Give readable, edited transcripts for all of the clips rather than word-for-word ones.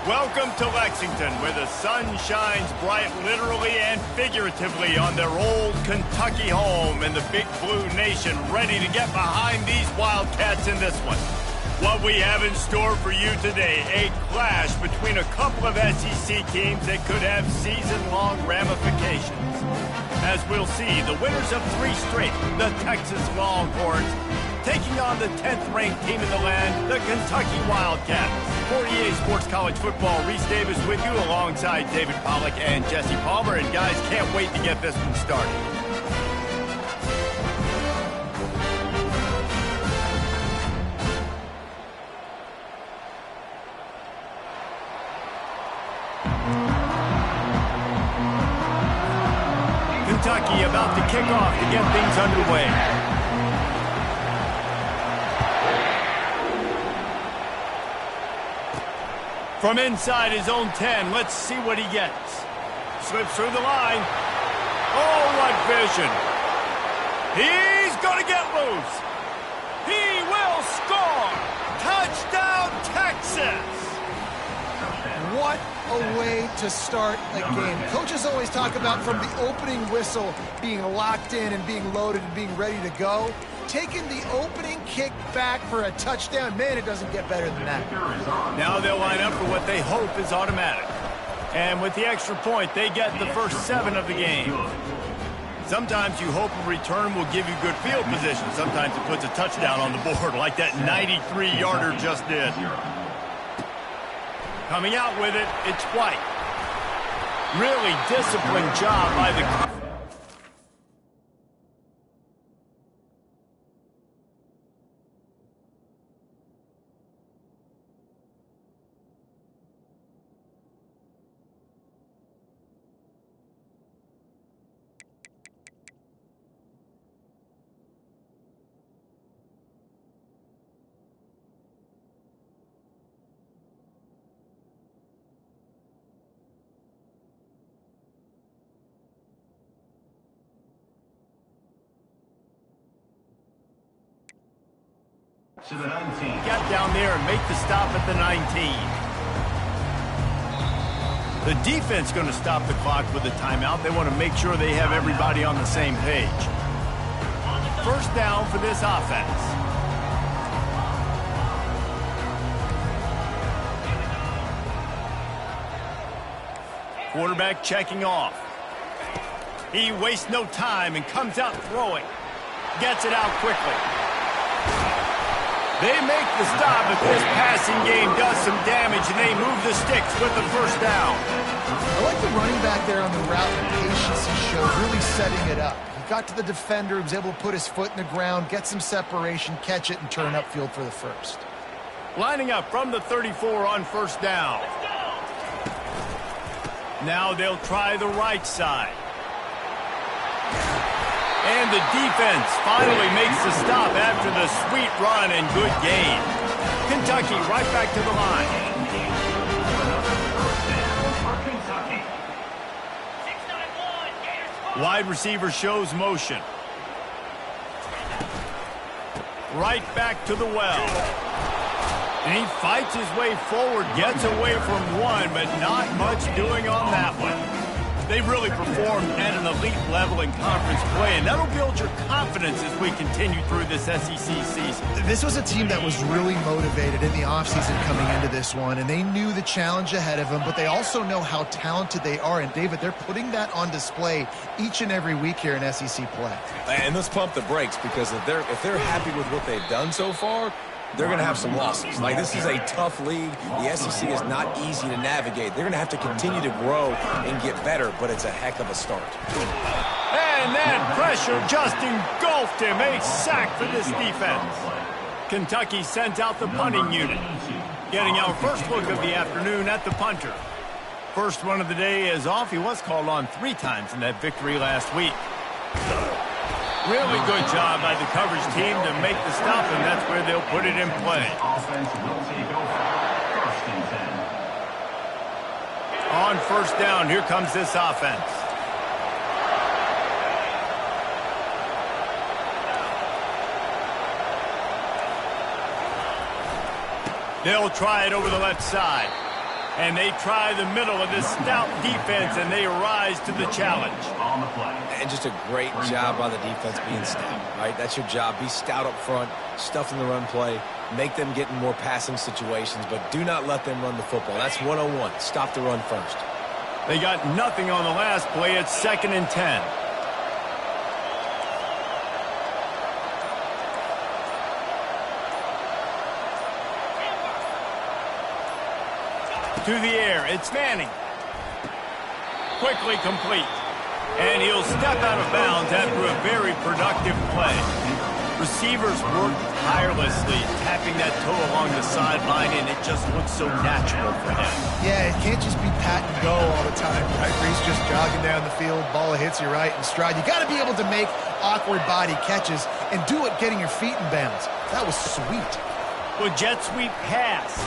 Welcome to Lexington, where the sun shines bright literally and figuratively on their old Kentucky home, and the Big Blue Nation ready to get behind these Wildcats in this one. What we have in store for you today, a clash between a couple of SEC teams that could have season-long ramifications. As we'll see, the winners of 3 straight, the Texas Longhorns, taking on the 10th-ranked team in the land, the Kentucky Wildcats. For EA Sports College Football, Reese Davis with you alongside David Pollack and Jesse Palmer. And guys, can't wait to get this one started. Kentucky about to kick off to get things underway. From inside his own 10, let's see what he gets. Slips through the line. Oh, what vision. He's going to get loose. He will score. Touchdown, Texas. What a way to start a game. Coaches always talk about from the opening whistle being locked in and being loaded and being ready to go. Taking the opening kick back for a touchdown, man, it doesn't get better than that. Now they'll line up for what they hope is automatic. And with the extra point, they get the first 7 of the game. Sometimes you hope a return will give you good field position. Sometimes it puts a touchdown on the board like that 93-yarder just did. Coming out with it, it's White. Really disciplined job by the... To the 19. Get down there and make the stop at the 19. The defense going to stop the clock with a timeout. They want to make sure they have everybody on the same page. First down for this offense. Quarterback checking off. He wastes no time and comes out throwing. Gets it out quickly. They make the stop, but this passing game does some damage, and they move the sticks with the first down. I like the running back there on the route and the patience he showed, really setting it up. He got to the defender, he was able to put his foot in the ground, get some separation, catch it, and turn upfield for the first. Lining up from the 34 on first down. Now they'll try the right side. And the defense finally makes the stop after the sweet run and good gain. Kentucky right back to the line. Wide receiver shows motion. Right back to the well. And he fights his way forward, gets away from one, but not much doing on that one. They've really performed at an elite level in conference play, and that'll build your confidence as we continue through this SEC season. This was a team that was really motivated in the offseason coming into this one, and they knew the challenge ahead of them, but they also know how talented they are. And, David, they're putting that on display each and every week here in SEC play. And let's pump the brakes, because if they're happy with what they've done so far, they're going to have some losses. Like, this is a tough league. The SEC is not easy to navigate. They're going to have to continue to grow and get better, but it's a heck of a start. And that pressure just engulfed him. A sack for this defense. Kentucky sent out the punting unit. Getting our first look of the afternoon at the punter. First one of the day is off. He was called on 3 times in that victory last week. Really good job by the coverage team to make the stop, and that's where they'll put it in play. On first down, here comes this offense. They'll try it over the left side. And they try the middle of this stout defense, and they rise to the challenge. On the play. And just a great job by the defense being stout, right? That's your job. Be stout up front, stuff in the run play, make them get in more passing situations, but do not let them run the football. That's 101. Stop the run first. They got nothing on the last play. It's 2nd and 10. To the air, it's Manning. Quickly complete. And he'll step out of bounds after a very productive play. Receivers work tirelessly, tapping that toe along the sideline, and it just looks so natural for him. Yeah, it can't just be pat and go all the time, right? Where he's just jogging down the field, ball hits you right in stride. You got to be able to make awkward body catches and do it getting your feet in bounds. That was sweet. Well, jet sweep pass.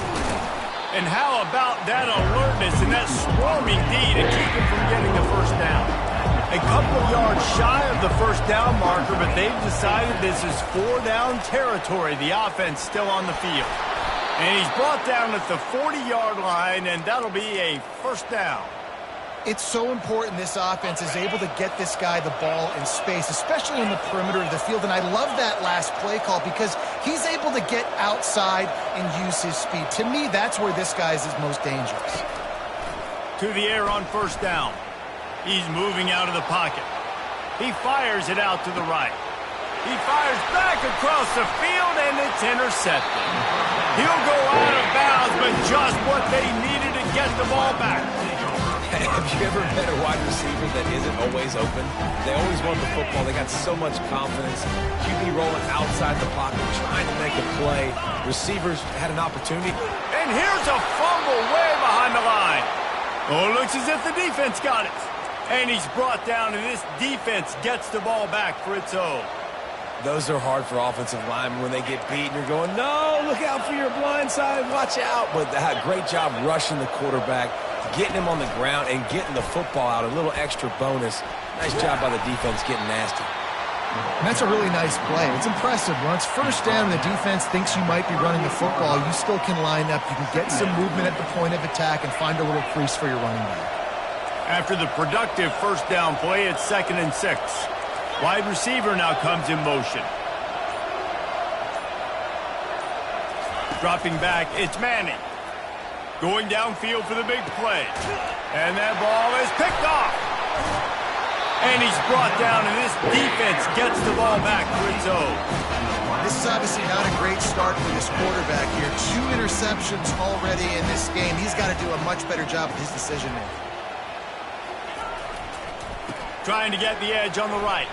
And how about that alertness and that swarming D to keep him from getting the first down? A couple of yards shy of the first down marker, but they've decided this is 4-down territory. The offense still on the field. And he's brought down at the 40-yard line, and that'll be a first down. It's so important this offense is able to get this guy the ball in space, especially in the perimeter of the field. And I love that last play call because he's able to get outside and use his speed. To me, that's where this guy is his most dangerous. To the air on first down. He's moving out of the pocket. He fires it out to the right. He fires back across the field, and it's intercepted. He'll go out of bounds, but just what they needed to get the ball back. Have you ever met a wide receiver that isn't always open? They always want the football. They got so much confidence. QB rolling outside the pocket, trying to make a play. Receivers had an opportunity. And here's a fumble way behind the line. Oh, it looks as if the defense got it. And he's brought down, and this defense gets the ball back for its own. Those are hard for offensive linemen when they get beat, and you're going, no, look out for your blind side, watch out. But they had a great job rushing the quarterback, getting him on the ground, and getting the football out, a little extra bonus. Nice job by the defense getting nasty. And that's a really nice play. It's impressive. When it's first down and the defense thinks you might be running the football, you still can line up. You can get some movement at the point of attack and find a little crease for your running back. After the productive first down play, it's 2nd and 6. Wide receiver now comes in motion. Dropping back, it's Manning. Going downfield for the big play. And that ball is picked off. And he's brought down, and this defense gets the ball back for its own. This is obviously not a great start for this quarterback here. 2 interceptions already in this game. He's got to do a much better job with his decision-making. Trying to get the edge on the right.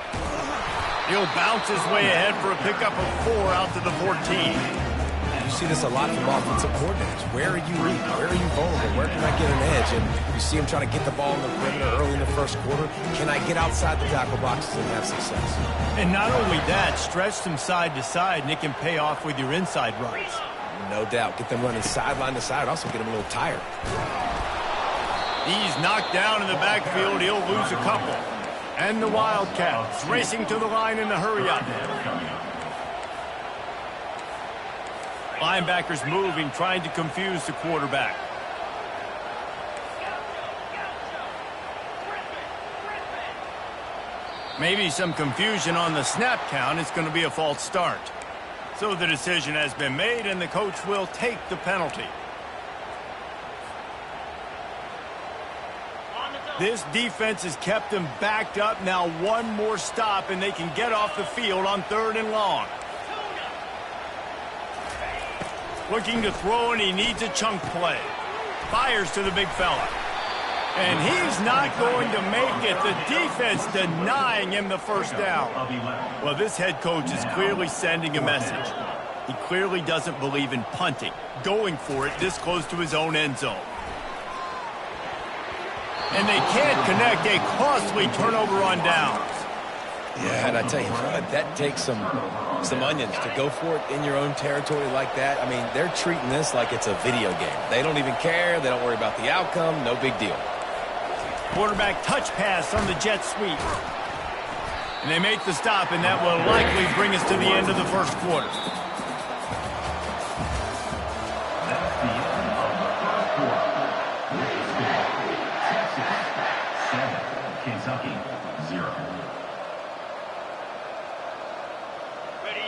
He'll bounce his way ahead for a pickup of 4 out to the 14. You see this a lot from offensive coordinators. Where are you weak? Where are you vulnerable? Where can I get an edge? And you see him trying to get the ball in the perimeter early in the first quarter. Can I get outside the tackle boxes and have success? And not only that, stretch them side to side, and it can pay off with your inside runs. No doubt. Get them running sideline to side. Also get them a little tired. He's knocked down in the backfield. He'll lose a couple. And the Wildcats racing to the line in the hurry-up. Linebackers moving, trying to confuse the quarterback. Maybe some confusion on the snap count. It's going to be a false start. So the decision has been made, and the coach will take the penalty. This defense has kept them backed up. Now one more stop, and they can get off the field on 3rd and long. Looking to throw, and he needs a chunk play. Fires to the big fella. And he's not going to make it. The defense denying him the first down. Well, this head coach is clearly sending a message. He clearly doesn't believe in punting, going for it this close to his own end zone. And they can't connect. A costly turnover on downs. Yeah, and I tell you what, that takes some onions to go for it in your own territory like that. I mean, they're treating this like it's a video game. They don't even care. They don't worry about the outcome. No big deal. Quarterback touch pass on the jet sweep. And they make the stop, and that will likely bring us to the end of the first quarter.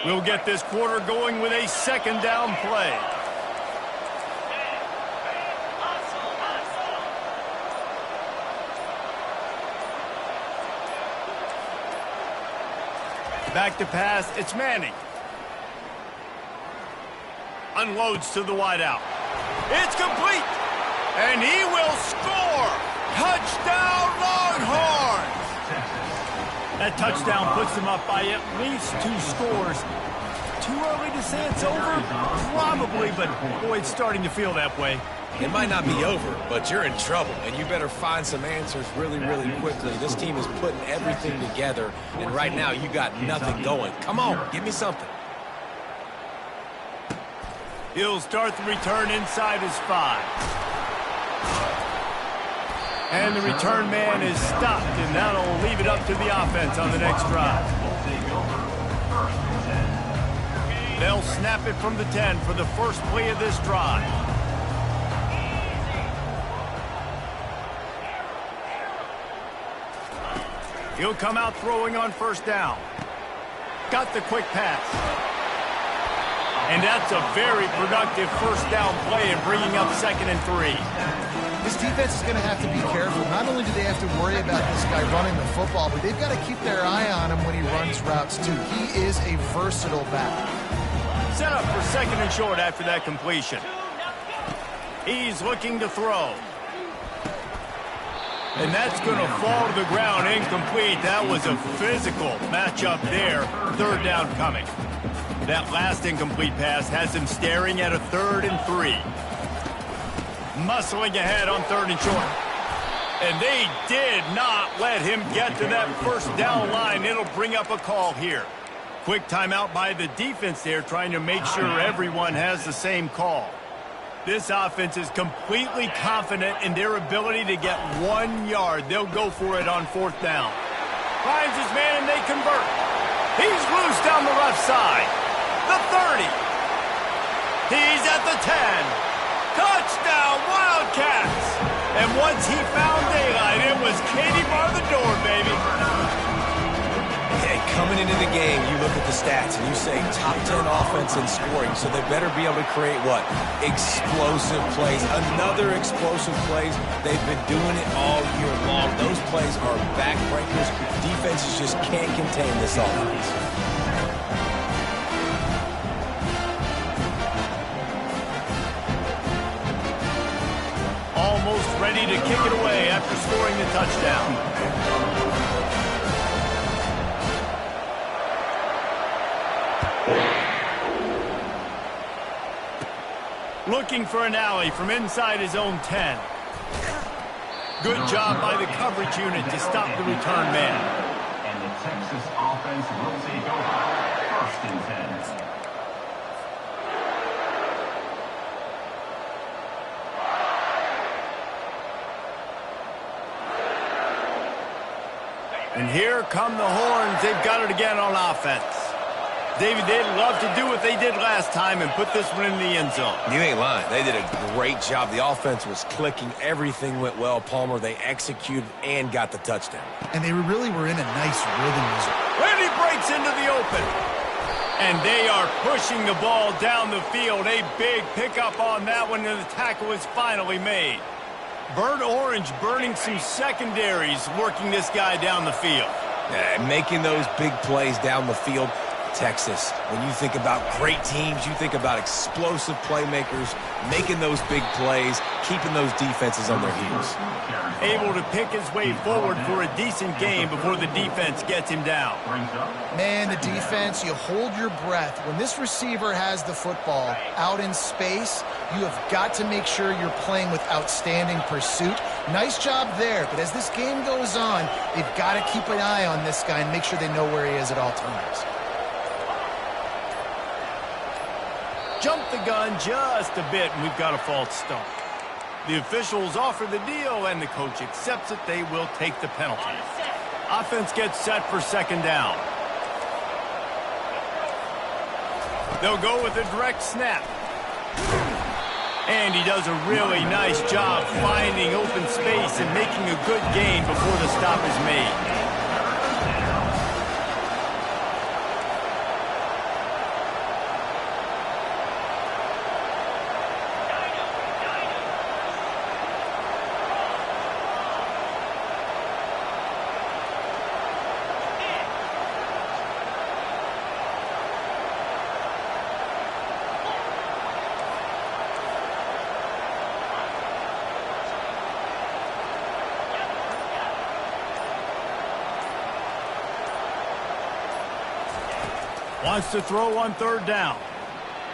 We'll get this quarter going with a second down play. Back to pass, it's Manning. Unloads to the wideout. It's complete, and he will score. Touchdown, Longhorns! That touchdown puts them up by at least 2 scores. Too early to say it's over? Probably, but boy, it's starting to feel that way. It might not be over, but you're in trouble, and you better find some answers really, really quickly. This team is putting everything together, and right now you got nothing going. Come on, give me something. He'll start the return inside his 5. And the return man is stopped, and that'll leave it up to the offense on the next drive. They'll snap it from the 10 for the first play of this drive. He'll come out throwing on first down. Got the quick pass. And that's a very productive first down play and bringing up 2nd and 3. This defense is going to have to be careful. Not only do they have to worry about this guy running the football, but they've got to keep their eye on him when he runs routes, too. He is a versatile back. Set up for 2nd and short after that completion. He's looking to throw. And that's going to fall to the ground incomplete. That was a physical matchup there. 3rd down coming. That last incomplete pass has him staring at a 3rd and 3. Muscling ahead on 3rd and short. And they did not let him get to that first down line. It'll bring up a call here. Quick timeout by the defense there, trying to make sure everyone has the same call. This offense is completely confident in their ability to get 1 yard. They'll go for it on 4th down. Finds his man and they convert. He's loose down the left side. The 30. He's at the 10. Touchdown, Wildcats! And once he found daylight, it was Katie bar the door, baby. Hey, coming into the game, you look at the stats and you say top 10 offense in scoring, so they better be able to create what? Explosive plays. Another explosive plays. They've been doing it all year long. Those plays are backbreakers. Defenses just can't contain this offense. Almost ready to kick it away after scoring the touchdown. Looking for an alley from inside his own 10. Good job by the coverage unit to stop the return man. And the Texas offense will take over 1st and 10. And here come the Horns. They've got it again on offense. David, they'd love to do what they did last time and put this one in the end zone. You ain't lying. They did a great job. The offense was clicking. Everything went well. Palmer, they executed and got the touchdown. And they really were in a nice rhythm. And he breaks into the open. And they are pushing the ball down the field. A big pickup on that one, and the tackle is finally made. Burnt Orange burning some secondaries, working this guy down the field. Making those big plays down the field. Texas, when you think about great teams, you think about explosive playmakers, making those big plays, keeping those defenses on their heels. Able to pick his way forward for a decent game before the defense gets him down. Man, the defense, you hold your breath. When this receiver has the football out in space, you have got to make sure you're playing with outstanding pursuit. Nice job there, but as this game goes on, they've got to keep an eye on this guy and make sure they know where he is at all times. Jump the gun just a bit, and we've got a false start. The officials offer the deal, and the coach accepts it. They will take the penalty. Offense gets set for 2nd down. They'll go with a direct snap. And he does a really nice job finding open space and making a good gain before the stop is made. Wants to throw on third down.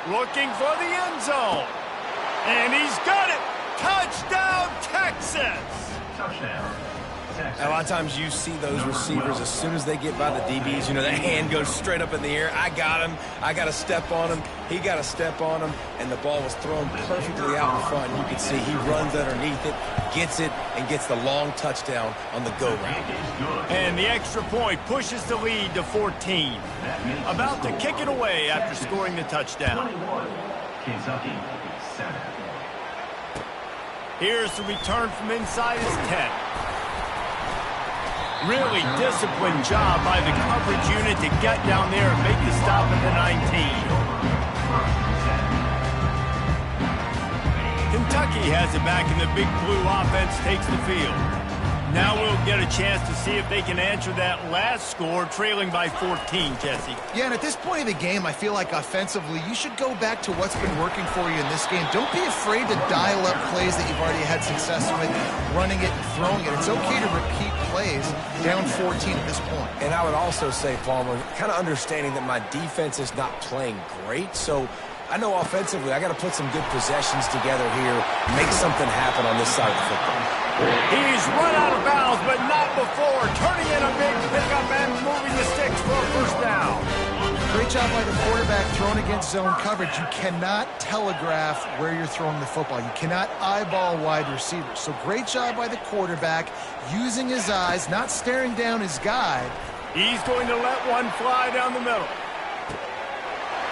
Looking for the end zone. And he's got it. Touchdown, Texas. Touchdown. A lot of times you see those receivers, as soon as they get by the DBs, you know, that hand goes straight up in the air. I got him. I got to step on him. He got to step on him. And the ball was thrown perfectly out in front. You can see he runs underneath it, gets it, and gets the long touchdown on the go route. And the extra point pushes the lead to 14. About to kick it away after scoring the touchdown. 21. Kentucky, 7. Here's the return from inside his 10. Really disciplined job by the coverage unit to get down there and make the stop at the 19. Kentucky has it back, and the Big Blue offense takes the field. Now we'll get a chance to see if they can answer that last score, trailing by 14, Jesse. Yeah, and at this point of the game, I feel like offensively, you should go back to what's been working for you in this game. Don't be afraid to dial up plays that you've already had success with, running it and throwing it. It's okay to repeat plays down 14 at this point. And I would also say, Palmer, kind of understanding that my defense is not playing great, so I know offensively I got to put some good possessions together here, make something happen on this side of the football. He's run out of bounds, but not before. Turning in a big pickup and moving the sticks for a first down. Great job by the quarterback throwing against zone coverage. You cannot telegraph where you're throwing the football. You cannot eyeball wide receivers. So great job by the quarterback using his eyes, not staring down his guy. He's going to let one fly down the middle.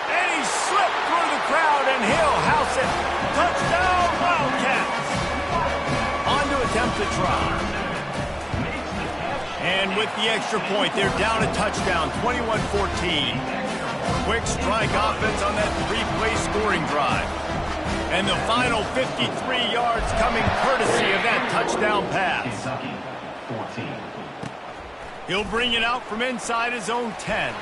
And he slipped through the crowd, and he'll house it. Touchdown, Wildcats. On to attempt to try. And with the extra point, they're down a touchdown, 21-14. Quick strike offense on that three-play scoring drive. And the final 53 yards coming courtesy of that touchdown pass. Kentucky, 14. He'll bring it out from inside his own 10.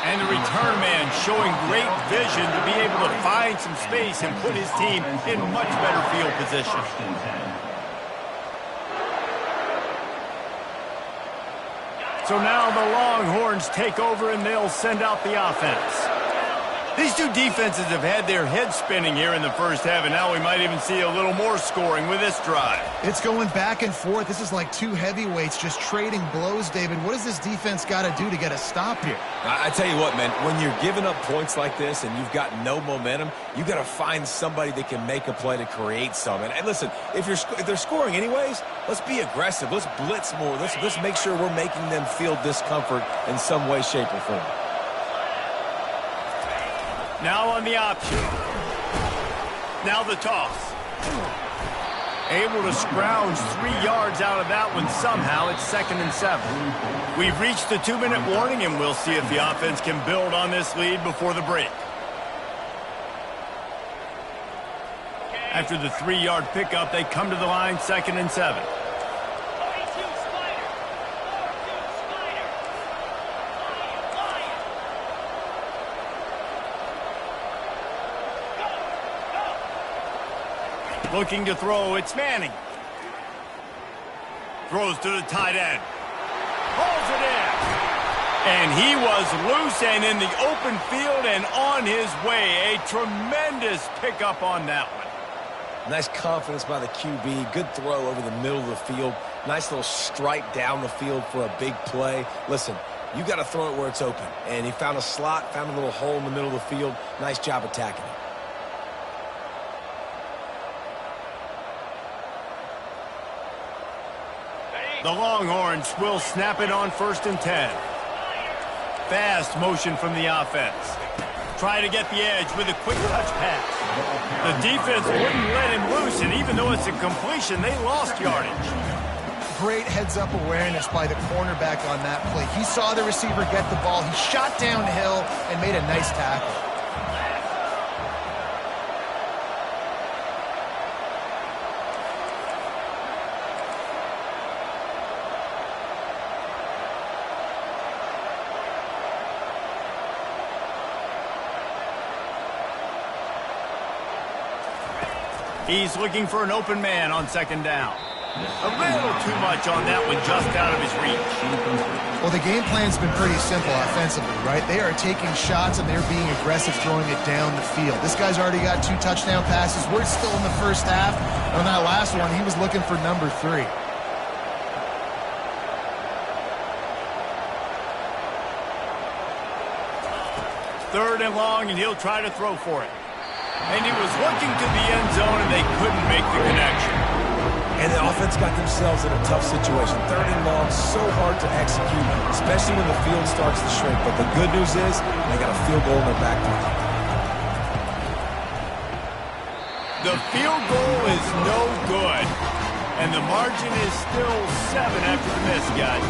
And the return man showing great vision to be able to find some space and put his team in much better field position. So now the Longhorns take over and they'll send out the offense. These two defenses have had their heads spinning here in the first half, and now we might even see a little more scoring with this drive. It's going back and forth. This is like two heavyweights just trading blows, David. What does this defense got to do to get a stop here? I tell you what, man, when you're giving up points like this and you've got no momentum, you got to find somebody that can make a play to create some. And listen, if they're scoring anyways, let's be aggressive. Let's blitz more. Let's make sure we're making them feel discomfort in some way, shape, or form. Now on the option. Now the toss. Able to scrounge 3 yards out of that one somehow. It's 2nd and 7. We've reached the 2-minute warning, and we'll see if the offense can build on this lead before the break. After the 3-yard pickup, they come to the line, 2nd and 7. Looking to throw, it's Manning. Throws to the tight end. Pulls it in. And he was loose and in the open field and on his way. A tremendous pickup on that one. Nice confidence by the QB. Good throw over the middle of the field. Nice little strike down the field for a big play. Listen, you got to throw it where it's open. And he found a slot, found a little hole in the middle of the field. Nice job attacking it. The Longhorns will snap it on 1st and 10. Fast motion from the offense. Try to get the edge with a quick touch pass. The defense wouldn't let him loose, and even though it's a completion, they lost yardage. Great heads-up awareness by the cornerback on that play. He saw the receiver get the ball. He shot downhill and made a nice tackle. He's looking for an open man on 2nd down. A little too much on that one, just out of his reach. Well, the game plan's been pretty simple offensively, right? They are taking shots and they're being aggressive, throwing it down the field. This guy's already got 2 touchdown passes. We're still in the first half. On that last one, he was looking for number 3. Third and long, and he'll try to throw for it. And he was looking to the end zone, and they couldn't make the connection. And the offense got themselves in a tough situation. Third and long, so hard to execute, especially when the field starts to shrink. But the good news is they got a field goal in their back pocket. The field goal is no good, and the margin is still 7 after the miss, guys.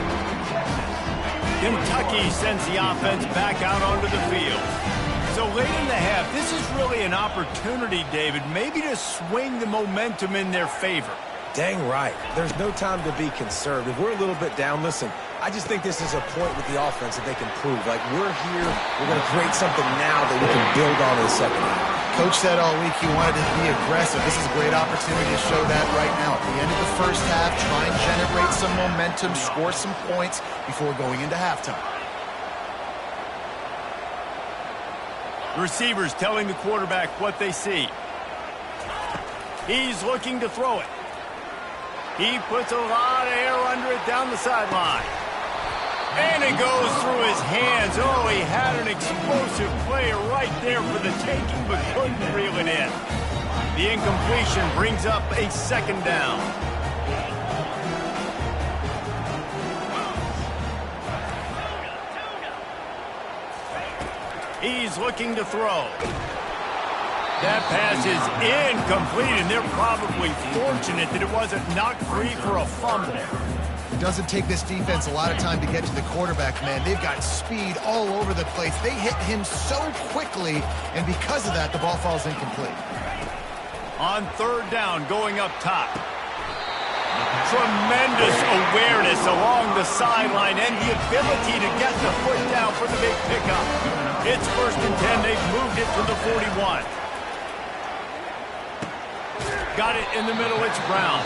Kentucky sends the offense back out onto the field. So late in the half, this is really an opportunity, David, maybe to swing the momentum in their favor. Dang right. There's no time to be concerned. If we're a little bit down, listen, I just think this is a point with the offense that they can prove. Like, we're here, we're going to create something now that we can build on in the second half. Coach said all week he wanted to be aggressive. This is a great opportunity to show that right now. At the end of the first half, try and generate some momentum, score some points before going into halftime. Receivers telling the quarterback what they see. He's looking to throw it. He puts a lot of air under it down the sideline. And it goes through his hands. Oh, he had an explosive play right there for the taking, but couldn't reel it in. The incompletion brings up a second down. He's looking to throw. That pass is incomplete, and they're probably fortunate that it wasn't knocked free for a fumble. It doesn't take this defense a lot of time to get to the quarterback, man. They've got speed all over the place. They hit him so quickly, and because of that, the ball falls incomplete. On third down, going up top. Tremendous awareness along the sideline and the ability to get the foot down for the big pickup. It's 1st and 10. They've moved it to the 41. Got it in the middle. It's Brown.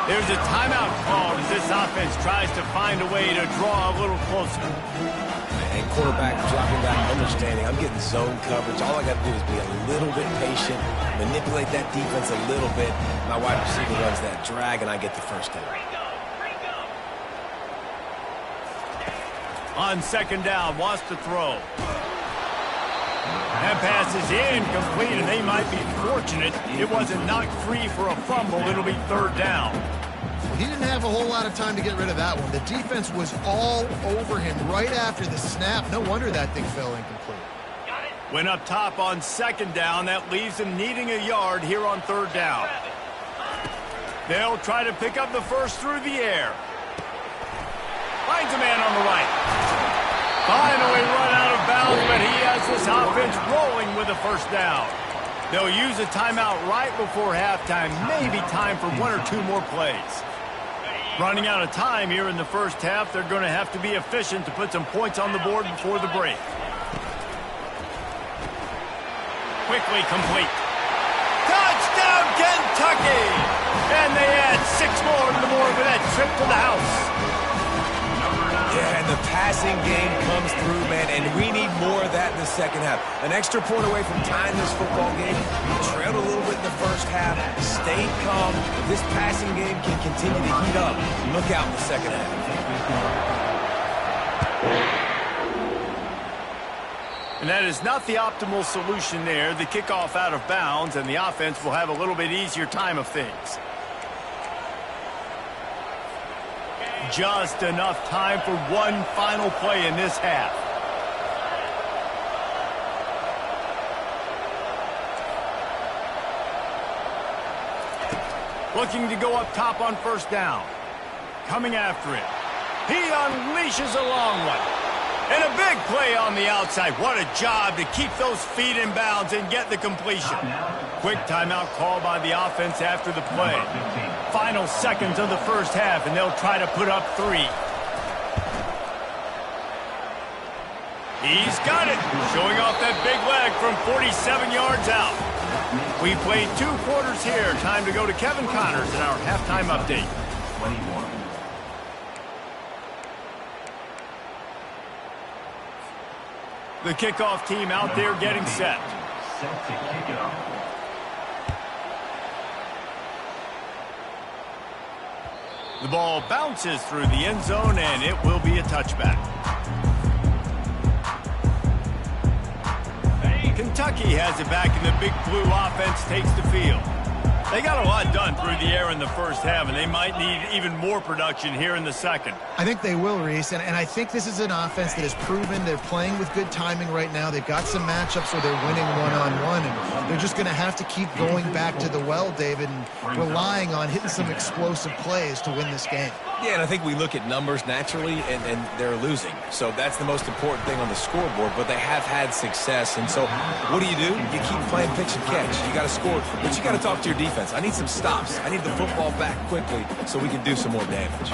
There's a timeout called as this offense tries to find a way to draw a little closer. And quarterback dropping back, understanding I'm getting zone coverage. All I got to do is be a little bit patient, manipulate that defense a little bit. My wide receiver runs that drag, and I get the first down. On second down, wants to throw. That pass is incomplete, and they might be fortunate it wasn't knocked free for a fumble. It'll be third down. He didn't have a whole lot of time to get rid of that one. The defense was all over him right after the snap. No wonder that thing fell incomplete. Went up top on second down. That leaves them needing a yard here on third down. They'll try to pick up the first through the air. Finds a man on the right. Finally run out of bounds, but he has this offense rolling with a first down. They'll use a timeout right before halftime. Maybe time for 1 or 2 more plays. Running out of time here in the first half. They're going to have to be efficient to put some points on the board before the break. Quickly complete. Touchdown, Kentucky! And they add 6 more to the board with that trip to the house. Yeah, and the passing game comes through, man, and we need more of that in the second half. An extra point away from tying this football game. Trailed a little bit in the first half, stayed calm. This passing game can continue to heat up. Look out in the second half. And that is not the optimal solution there. The kickoff out of bounds, and the offense will have a little bit easier time of things. Just enough time for one final play in this half. Looking to go up top on first down. Coming after it. He unleashes a long one. And a big play on the outside. What a job to keep those feet in bounds and get the completion. Quick timeout call by the offense after the play. Final seconds of the first half, and they'll try to put up 3. He's got it. Showing off that big leg from 47 yards out. We played 2 quarters here. Time to go to Kevin Connors in our halftime update. 21. The kickoff team out there getting set. Set to kick it off. The ball bounces through the end zone, and it will be a touchback. Kentucky has it back, and the Big Blue offense takes the field. They got a lot done through the air in the first half, and they might need even more production here in the second. I think they will, Reese, and I think this is an offense that has proven they're playing with good timing right now. They've got some matchups where they're winning one-on-one, and they're just going to have to keep going back to the well, David, and relying on hitting some explosive plays to win this game. Yeah, and I think we look at numbers naturally, and they're losing. So that's the most important thing on the scoreboard, but they have had success. And so what do? You keep playing pitch and catch. You got to score, but you got to talk to your defense. I need some stops. I need the football back quickly so we can do some more damage.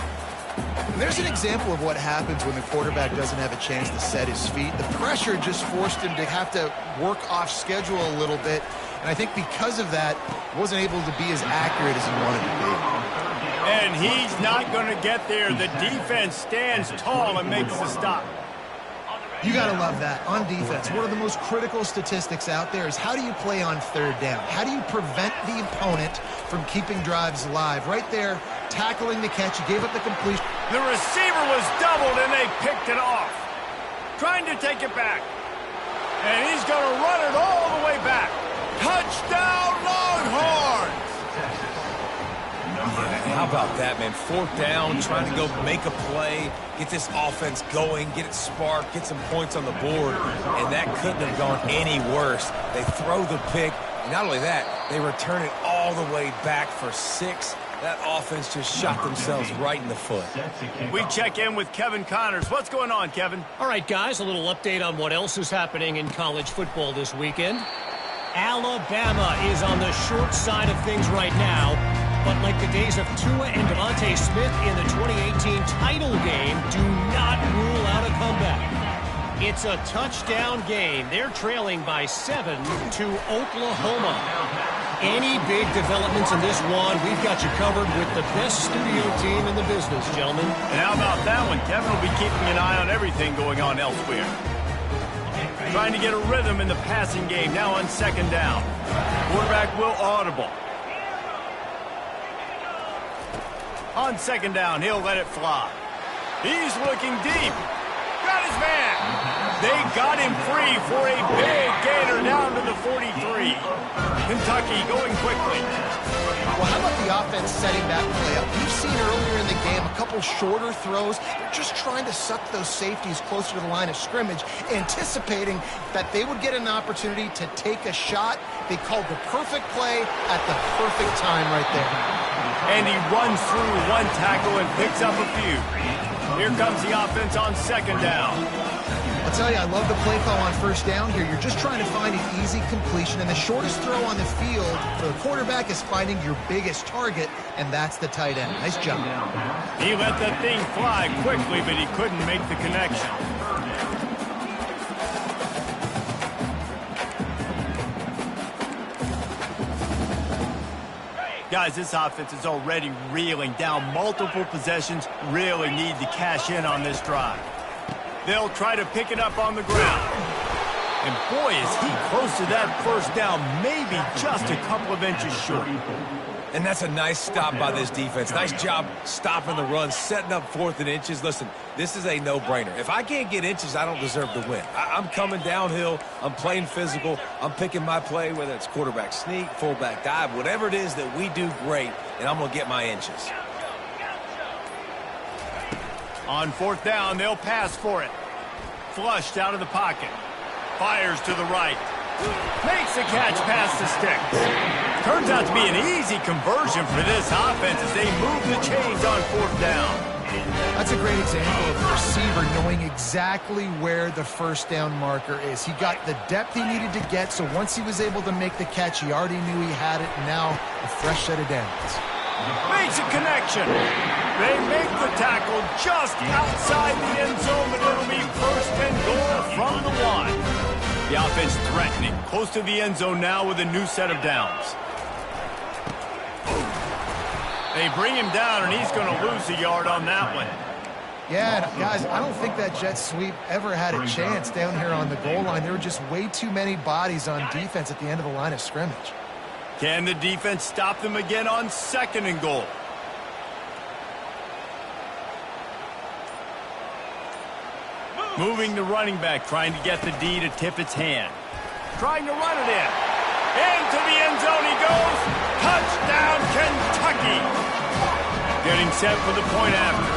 There's an example of what happens when the quarterback doesn't have a chance to set his feet. The pressure just forced him to have to work off schedule a little bit, and I think because of that, wasn't able to be as accurate as he wanted to be. And he's not going to get there. The defense stands tall and makes the stop. You got to love that. On defense, one of the most critical statistics out there is how do you play on third down? How do you prevent the opponent from keeping drives alive? Right there, tackling the catch. He gave up the completion. The receiver was doubled, and they picked it off. Trying to take it back. And he's going to run it all the way back. Touchdown, Longhorns! How about that, man? 4th down, trying to go make a play, get this offense going, get it sparked, get some points on the board, and that couldn't have gone any worse. They throw the pick, and not only that, they return it all the way back for 6. That offense just shot themselves right in the foot. We check in with Kevin Connors. What's going on, Kevin? All right, guys, a little update on what else is happening in college football this weekend. Alabama is on the short side of things right now. But like the days of Tua and Devontae Smith in the 2018 title game, do not rule out a comeback. It's a touchdown game. They're trailing by 7 to Oklahoma. Any big developments in this one, we've got you covered with the best studio team in the business, gentlemen. And how about that one? Kevin will be keeping an eye on everything going on elsewhere. Trying to get a rhythm in the passing game now on 2nd down. Quarterback will audible. On 2nd down, he'll let it fly. He's looking deep. Got his man. They got him free for a big gainer down to the 43. Kentucky going quickly. Well, how about the offense setting that play up? You've seen earlier in the game a couple shorter throws. They're just trying to suck those safeties closer to the line of scrimmage, anticipating that they would get an opportunity to take a shot. They called the perfect play at the perfect time right there. And he runs through one tackle and picks up a few. Here comes the offense on 2nd down. I'll tell you, I love the play call on 1st down here. You're just trying to find an easy completion, and the shortest throw on the field for the quarterback is finding your biggest target, and that's the tight end. Nice job. He let that thing fly quickly, but he couldn't make the connection. Guys, this offense is already reeling down multiple possessions, really need to cash in on this drive. They'll try to pick it up on the ground. And boy, is he close to that 1st down, maybe just a couple of inches short. And that's a nice stop by this defense. Nice job stopping the run, setting up 4th and inches. Listen, this is a no-brainer. If I can't get inches, I don't deserve to win. I'm coming downhill. I'm playing physical. I'm picking my play, whether it's quarterback sneak, fullback dive, whatever it is that we do great, and I'm going to get my inches. On 4th down, they'll pass for it. Flushed out of the pocket. Fires to the right. Makes the catch past the sticks. Turns out to be an easy conversion for this offense as they move the chains on 4th down. That's a great example of the receiver knowing exactly where the 1st down marker is. He got the depth he needed to get, so once he was able to make the catch, he already knew he had it, and now a fresh set of downs. Makes a connection. They make the tackle just outside the end zone, but it'll be 1st and goal from the 1. The offense threatening, close to the end zone now with a new set of downs. They bring him down, and he's going to lose a yard on that one. Yeah, guys, I don't think that jet sweep ever had a chance down here on the goal line. There were just way too many bodies on defense at the end of the line of scrimmage. Can the defense stop them again on 2nd and goal? Moving the running back, trying to get the D to tip its hand. Trying to run it in. Into the end zone he goes. Touchdown, Kentucky. Getting set for the point after.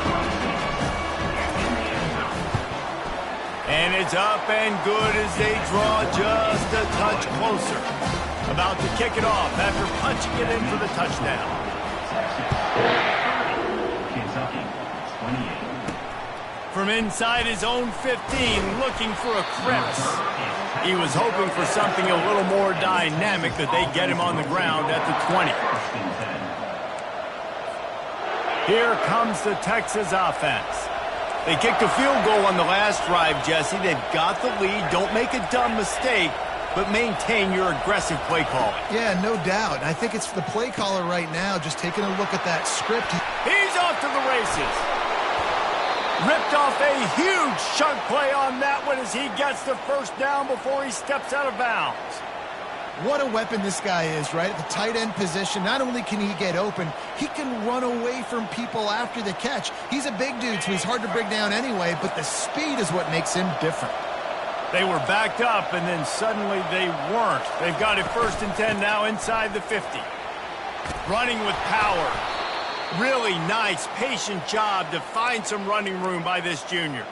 And it's up and good as they draw just a touch closer. About to kick it off after punching it in for the touchdown. Kentucky, 28. From inside his own 15, looking for a crevice. He was hoping for something a little more dynamic that they get him on the ground at the 20. Here comes the Texas offense. They kicked a field goal on the last drive, Jesse. They've got the lead. Don't make a dumb mistake, but maintain your aggressive play calling. Yeah, no doubt. I think it's the play caller right now just taking a look at that script. He's off to the races. Ripped off a huge chunk play on that one as he gets the first down before he steps out of bounds. What a weapon this guy is, right? At the tight end position, not only can he get open, he can run away from people after the catch. He's a big dude, so he's hard to bring down anyway, but the speed is what makes him different. They were backed up, and then suddenly they weren't. They've got it 1st and 10 now inside the 50. Running with power. Really nice, patient job to find some running room by this junior.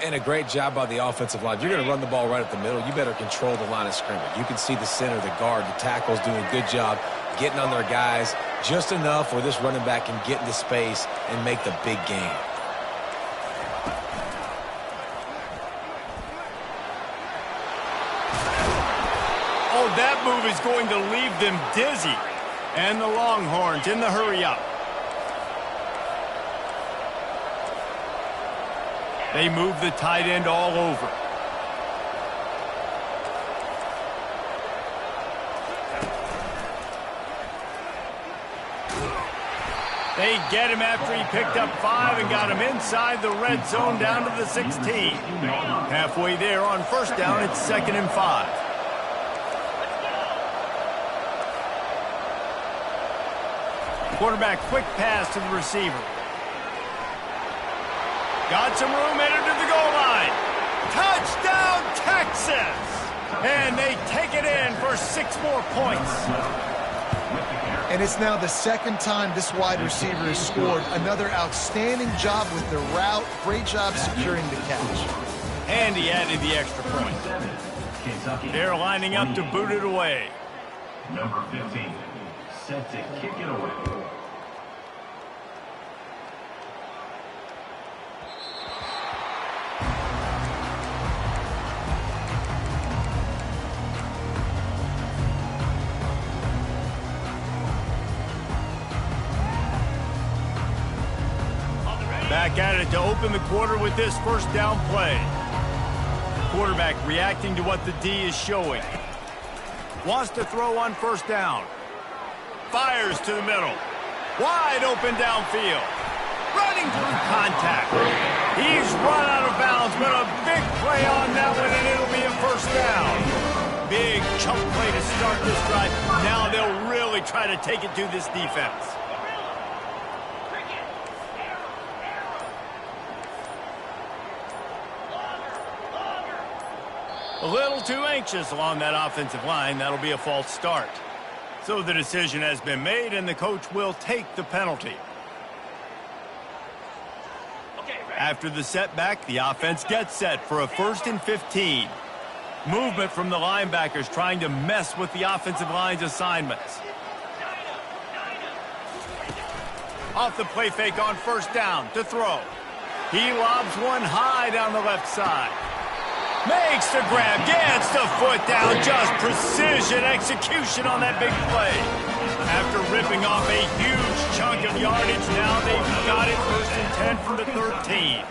And a great job by the offensive line. If you're going to run the ball right up the middle, you better control the line of scrimmage. You can see the center, the guard, the tackles doing a good job getting on their guys just enough where this running back can get into space and make the big game. Oh, that move is going to leave them dizzy. And the Longhorns in the hurry-up. They move the tight end all over. They get him after he picked up 5 and got him inside the red zone down to the 16. Halfway there on 1st down, it's 2nd and 5. Quarterback quick pass to the receiver. Got some room, entered to the goal line. Touchdown, Texas! And they take it in for 6 more points. And it's now the 2nd time this wide receiver has scored. Another outstanding job with the route. Great job securing the catch. And he added the extra point. They're lining up to boot it away. Number 15, set to kick it away. Back at it to open the quarter with this 1st down play. Quarterback reacting to what the D is showing. Wants to throw on 1st down. Fires to the middle. Wide open downfield. Running through contact. He's run out of bounds, but a big play on that one, and it'll be a 1st down. Big chunk play to start this drive. Now they'll really try to take it to this defense. A little too anxious along that offensive line. That'll be a false start. So the decision has been made, and the coach will take the penalty. After the setback, the offense gets set for a 1st and 15. Movement from the linebackers trying to mess with the offensive line's assignments. Off the play fake on 1st down to throw. He lobs one high down the left side. Makes the grab, gets the foot down, just precision execution on that big play. After ripping off a huge chunk of yardage, now they've got it 1st and 10 from the 13.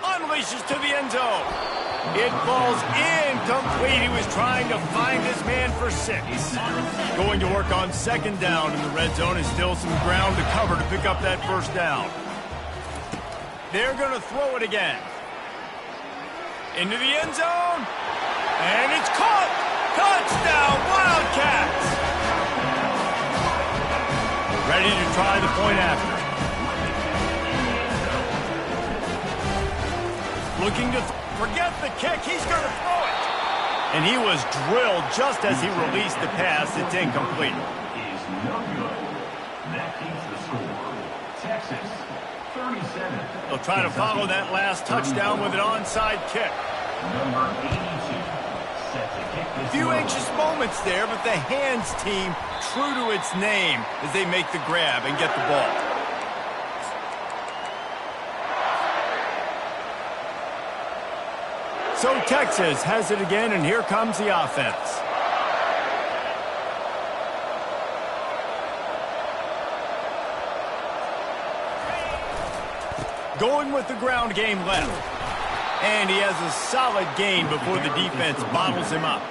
Unleashes to the end zone. It falls incomplete. He was trying to find his man for 6. Going to work on second down in the red zone, and still some ground to cover to pick up that first down. They're going to throw it again. Into the end zone. And it's caught. Touchdown, Wildcats. Ready to try the point after. Looking to forget the kick. He's going to throw it. And he was drilled just as he released the pass. It's incomplete. Is no good. That keeps the score. Texas, 37. They'll try to follow that last touchdown with an onside kick. Number 82. Set to kick this. A few anxious moments there, but the hands team true to its name as they make the grab and get the ball. So Texas has it again, and here comes the offense. Going with the ground game left. And he has a solid gain before the defense bottles him up.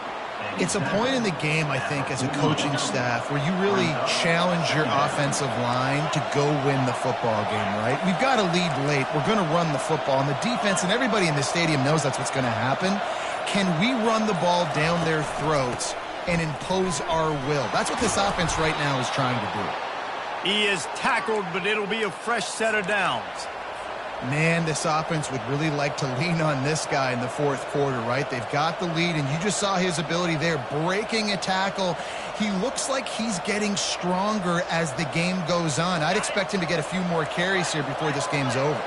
It's a point in the game, I think, as a coaching staff where you really challenge your offensive line to go win the football game, right? We've got to lead late. We're going to run the football. And the defense and everybody in the stadium knows that's what's going to happen. Can we run the ball down their throats and impose our will? That's what this offense right now is trying to do. He is tackled, but it'll be a fresh set of downs. Man, this offense would really like to lean on this guy in the fourth quarter, right? They've got the lead, and you just saw his ability there, breaking a tackle. He looks like he's getting stronger as the game goes on. I'd expect him to get a few more carries here before this game's over.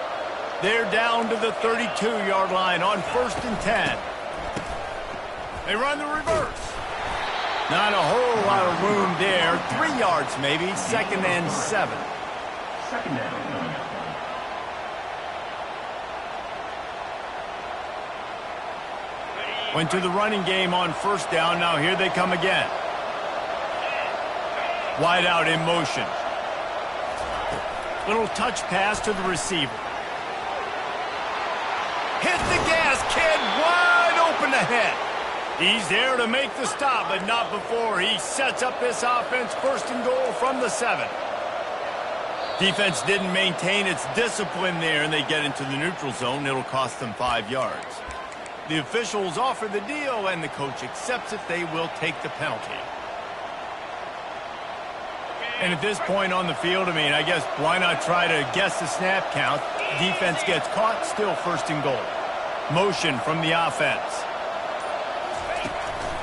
They're down to the 32-yard line on 1st and 10. They run the reverse. Not a whole lot of room there. 3 yards maybe, 2nd and 7. Second down coming up. Went to the running game on 1st down. Now here they come again. Wide out in motion. Little touch pass to the receiver. Hit the gas, kid. Wide open ahead. He's there to make the stop, but not before he sets up this offense 1st and goal from the 7. Defense didn't maintain its discipline there, and they get into the neutral zone. It'll cost them 5 yards. The officials offer the deal, and the coach accepts it. They will take the penalty. And at this point on the field, I guess why not try to guess the snap count? Defense gets caught, still 1st and goal. Motion from the offense.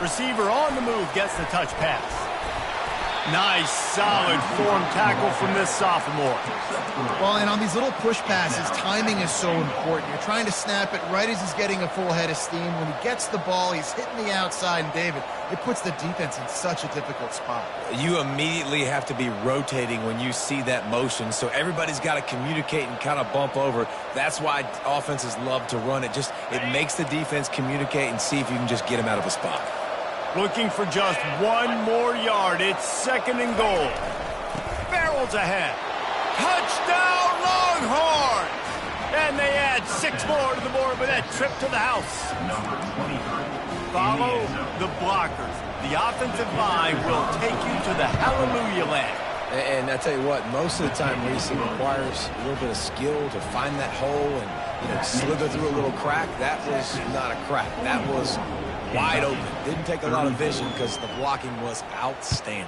Receiver on the move gets the touch pass. Nice, solid form tackle from this sophomore. Well, and on these little push passes, timing is so important. You're trying to snap it right as he's getting a full head of steam. When he gets the ball, he's hitting the outside, and David, it puts the defense in such a difficult spot. You immediately have to be rotating when you see that motion, so everybody's got to communicate and kind of bump over. That's why offenses love to run it. It makes the defense communicate and see if you can just get him out of a spot. Looking for just 1 more yard. It's 2nd and goal. Barrels ahead. Touchdown, Longhorns! And they add 6 more to the board with that trip to the house. Number 23. Follow the blockers. The offensive line will take you to the hallelujah land. And I tell you what, most of the time, Reese, it requires a little bit of skill to find that hole and slither through a little crack. That was not a crack. That was wide open. Didn't take a lot of vision because the blocking was outstanding.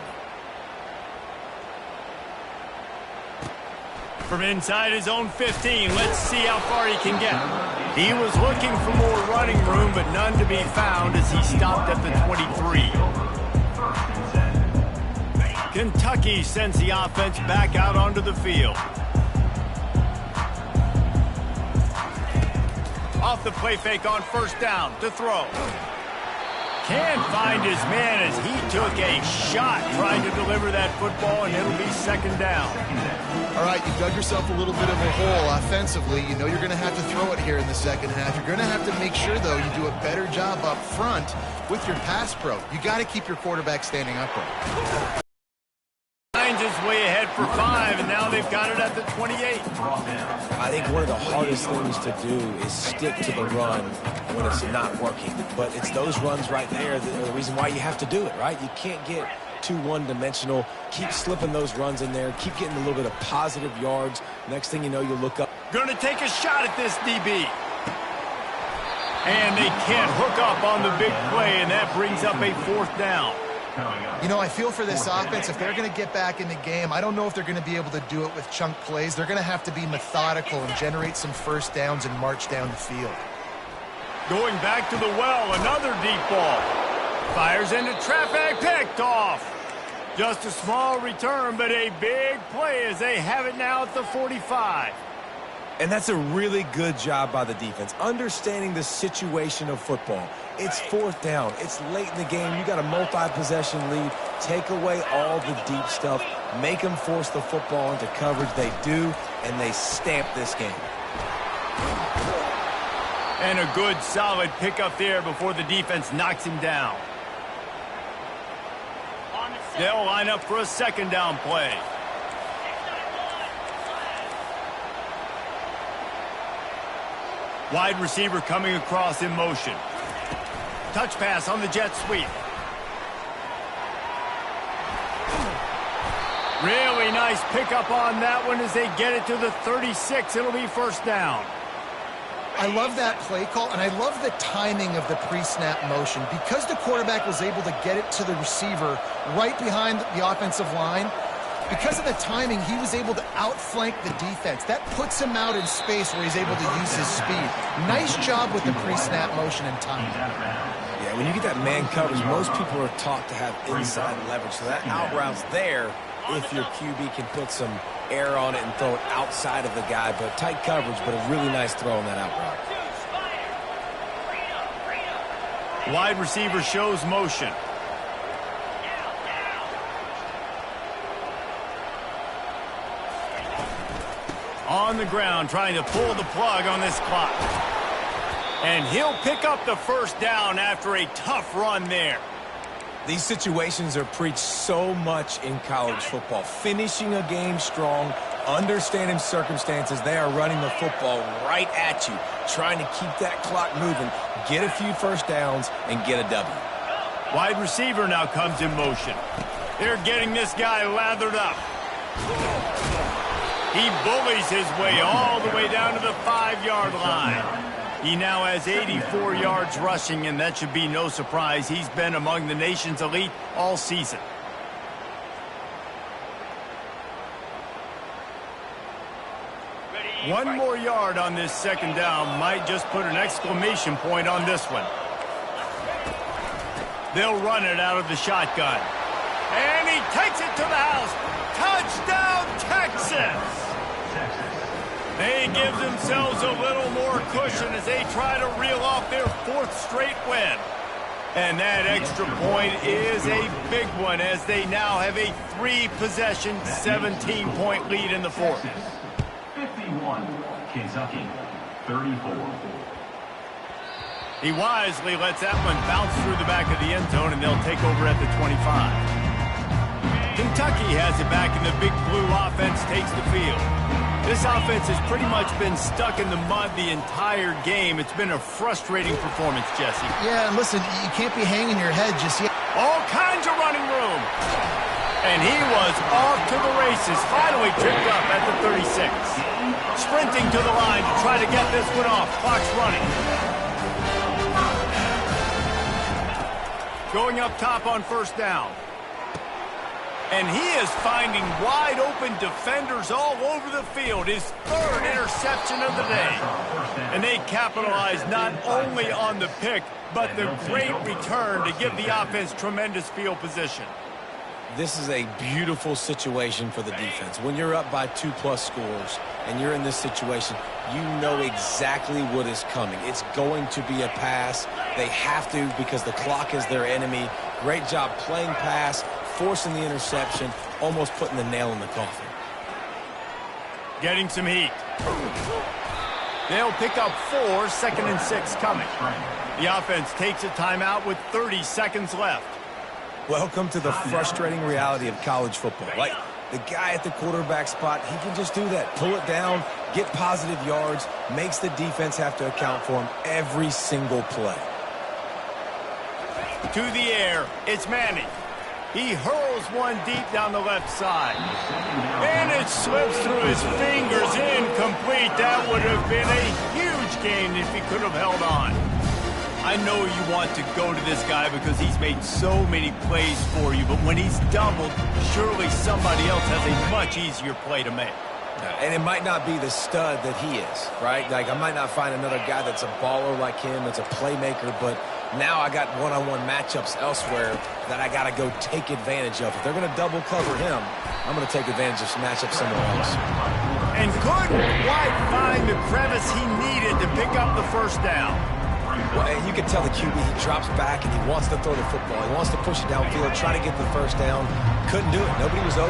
From inside his own 15, let's see how far he can get. He was looking for more running room, but none to be found as he stopped at the 23. Kentucky sends the offense back out onto the field. Off the play fake on 1st down to throw. Can't find his man as he took a shot trying to deliver that football, and it'll be 2nd down. All right, you dug yourself a little bit of a hole offensively. You know you're going to have to throw it here in the 2nd half. You're going to have to make sure, though, you do a better job up front with your pass pro. You got to keep your quarterback standing upright. Finds his way ahead it for 5, and now they've got it at the 28. I think one of the hardest things to do is stick to the run when it's not working. But it's those runs right there that are the reason why you have to do it, right? You can't get too one-dimensional. Keep slipping those runs in there. Keep getting a little bit of positive yards. Next thing you know, you look up. Going to take a shot at this DB. And they can't hook up on the big play, and that brings up a 4th down. You know, I feel for this offense. If they're going to get back in the game, I don't know if they're going to be able to do it with chunk plays. They're going to have to be methodical and generate some first downs and march down the field. Going back to the well, another deep ball. Fires into traffic, picked off. Just a small return, but a big play as they have it now at the 45. And that's a really good job by the defense, understanding the situation of football. It's 4th down. It's late in the game. You got a multi-possession lead. Take away all the deep stuff. Make them force the football into coverage. They do, and they stamp this game. And a good, solid pickup there before the defense knocks him down. They'll line up for a 2nd down play. Wide receiver coming across in motion. Touch pass on the jet sweep. Really nice pickup on that one as they get it to the 36. It'll be 1st down. I love that play call, and I love the timing of the pre-snap motion. Because the quarterback was able to get it to the receiver right behind the offensive line, because of the timing, he was able to outflank the defense. That puts him out in space where he's able to use his speed. Nice job with the pre-snap motion and timing. Yeah, when you get that man coverage, most people are taught to have inside leverage. So that out route's there if your QB can put some air on it and throw it outside of the guy. But tight coverage, but a really nice throw on that out route. Wide receiver shows motion. On the ground, trying to pull the plug on this clock. And he'll pick up the 1st down after a tough run there. These situations are preached so much in college football. Finishing a game strong, understanding circumstances. They are running the football right at you, trying to keep that clock moving, get a few 1st downs, and get a W. Wide receiver now comes in motion. They're getting this guy lathered up. He bullies his way all the way down to the 5-yard line. He now has 84 yards rushing, and that should be no surprise. He's been among the nation's elite all season. One more yard on this 2nd down might just put an exclamation point on this one. They'll run it out of the shotgun. And he takes it to the house. Touchdown, Texas! They give themselves a little more cushion as they try to reel off their 4th straight win. And that extra point is a big one as they now have a 3-possession, 17-point lead in the 4th. 51, Kentucky, 34. He wisely lets that one bounce through the back of the end zone, and they'll take over at the 25. Kentucky has it back, and the Big Blue offense takes the field. This offense has pretty much been stuck in the mud the entire game. It's been a frustrating performance, Jesse. Yeah, and listen, you can't be hanging your head just yet. All kinds of running room. And he was off to the races, finally tripped up at the 36. Sprinting to the line to try to get this one off. Clock's running. Going up top on 1st down. And he is finding wide-open defenders all over the field. His 3rd interception of the day. And they capitalize not only on the pick, but the great return to give the offense tremendous field position. This is a beautiful situation for the defense. When you're up by 2+ scores and you're in this situation, you know exactly what is coming. It's going to be a pass. They have to because the clock is their enemy. Great job playing pass, forcing the interception, almost putting the nail in the coffin. Getting some heat. They'll pick up 4, 2nd and 6 coming. The offense takes a timeout with 30 seconds left. Welcome to the frustrating reality of college football. Like, The guy at the quarterback spot, he can just do that. Pull it down, get positive yards, makes the defense have to account for him every single play. To the air, it's Manning. He hurls one deep down the left side. And it slips through his fingers, incomplete. That would have been a huge gain if he could have held on. I know you want to go to this guy because he's made so many plays for you, but when he's doubled, surely somebody else has a much easier play to make. And it might not be the stud that he is, right? Like, I might not find another guy that's a baller like him, that's a playmaker, but now I got one-on-one matchups elsewhere that I got to go take advantage of. If they're going to double cover him, I'm going to take advantage of some matchups somewhere else. And couldn't quite find the crevice he needed to pick up the first down. Well, and you can tell the QB, he drops back and he wants to throw the football. He wants to push it downfield, try to get the first down. Couldn't do it. Nobody was open.